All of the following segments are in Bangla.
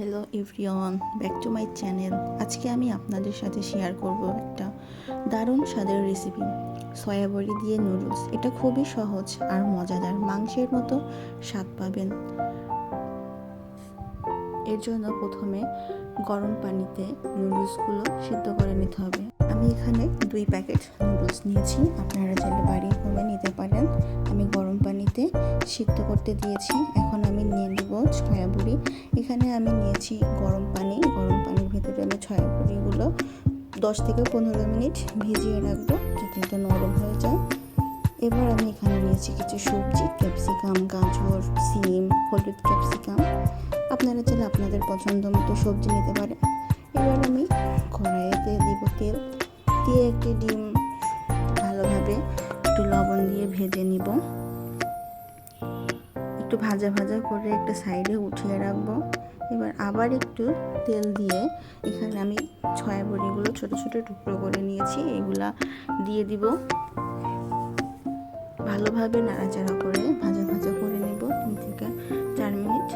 Hello everyone, back to my channel. আজকে আমি আপনাদের সাথে শেয়ার করব একটা দারুণ স্বাদের রেসিপি, সয়াবড়ি দিয়ে নুডলস। এটা খুবই সহজ আর মজাদার, মাংসের মতো স্বাদ পাবেন। এর জন্য প্রথমে গরম পানিতে নুডলসগুলো সিদ্ধ করে নিতে হবে। আমি এখানে 2 প্যাকেট নুডলস নিয়েছি, আপনারা চাইলে বাড়িয়ে কমে নিতে পারেন। আমি গরম পানিতে সিদ্ধ করতে দিয়েছি। এখন আমি নিয়ে নেব সয়াবড়ি। এখানে আমি নিয়েছি গরম পানির ভেতরে আমি সয়াবড়িগুলো 10 থেকে 15 মিনিট ভিজিয়ে রাখবো যাতে এটা নরম হয়ে যায়। এবার আমি এখানে নিয়েছি কিছু সবজি, ক্যাপসিকাম, গাজর, সিম, হলুদ ক্যাপসিকাম। আপনারা চাইলে আপনাদের পছন্দ মতো সবজি নিতে পারেন। এবার আমি কড়াইতে দিব তেল দিয়ে একটি ডিম ভালোভাবে একটু লবণ দিয়ে ভেজে নিব। একটু ভাজা ভাজা করে একটা সাইডে উঠিয়ে রাখবো। এবার আবার একটু তেল দিয়ে এখানে আমি সয়াবড়িগুলো ছোট ছোট টুকরো করে নিয়েছি, এগুলা দিয়ে দিব। ভালোভাবে নাড়াচাড়া করে ভাজা ভাজা করে নেব 3 থেকে 4 মিনিট।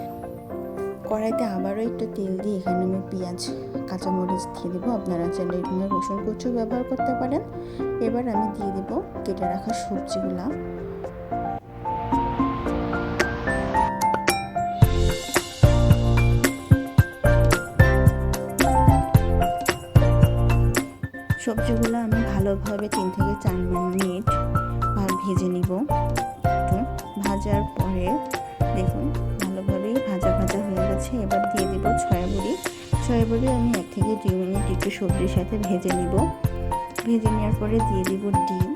কড়াইতে আবারও একটু তেল দিয়ে এখানে আমি পেঁয়াজ, কাঁচামরিচ দিয়ে দেবো। আপনারা চাইলে এখানে রসুন কুচি ব্যবহার করতে পারেন। এবার আমি দিয়ে দেব কেটে রাখা সবজিগুলা। সবজিগুলো আমি ভালোভাবে 3 থেকে 4 মিনিট ভেজে নিব। একটু ভাজার পরে দেখুন ভালোভাবেই ভাজা ভাজা হয়ে গেছে। এবার দিয়ে দেব সয়াবড়ি আমি 1 থেকে 2 মিনিট একটু সবজির সাথে ভেজে নিব। ভেজে নেওয়ার পরে দিয়ে দিব ডিম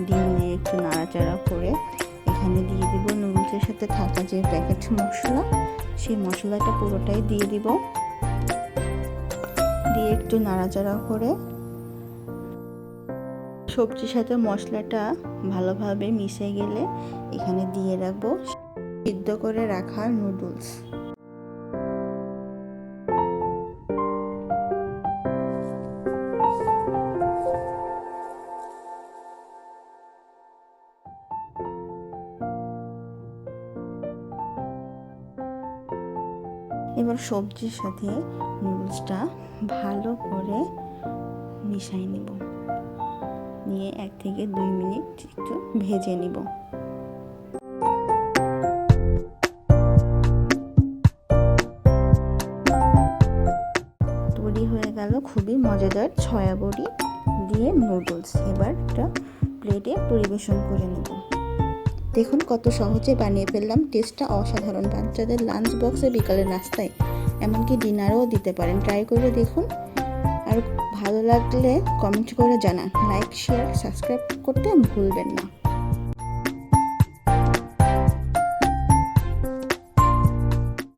দিয়ে একটু নাড়াচাড়া করে এখানে দিয়ে দিব নুডলসের সাথে থাকা যে প্যাকেট মশলা, সেই মশলাটা পুরোটাই দিয়ে দিব। দিয়ে একটু নাড়াচাড়া করে সবজির সাথে মশলাটা ভালোভাবে মিশে গেলে এখানে দিয়ে রাখবো সিদ্ধ করে রাখা নুডলস। এবার সবজির সাথে নুডলসটা ভালো করে মিশিয়ে নেব, নিয়ে 1 থেকে 2 মিনিট একটু ভেজে নিব। তৈরি হয়ে গেল খুবই মজাদার সয়াবড়ি দিয়ে নুডলস। এবার একটা প্লেটে পরিবেশন করে নেব। দেখুন কত সহজে বানিয়ে ফেললাম। টেস্টটা অসাধারণ। বাচ্চাদের লাঞ্চ বক্সে, বিকালের নাস্তায়, এমনকি ডিনারেও দিতে পারেন। ট্রাই করে দেখুন। আর ভালো লাগলে কমেন্ট করে জানান। লাইক, শেয়ার, সাবস্ক্রাইব করতে ভুলবেন না।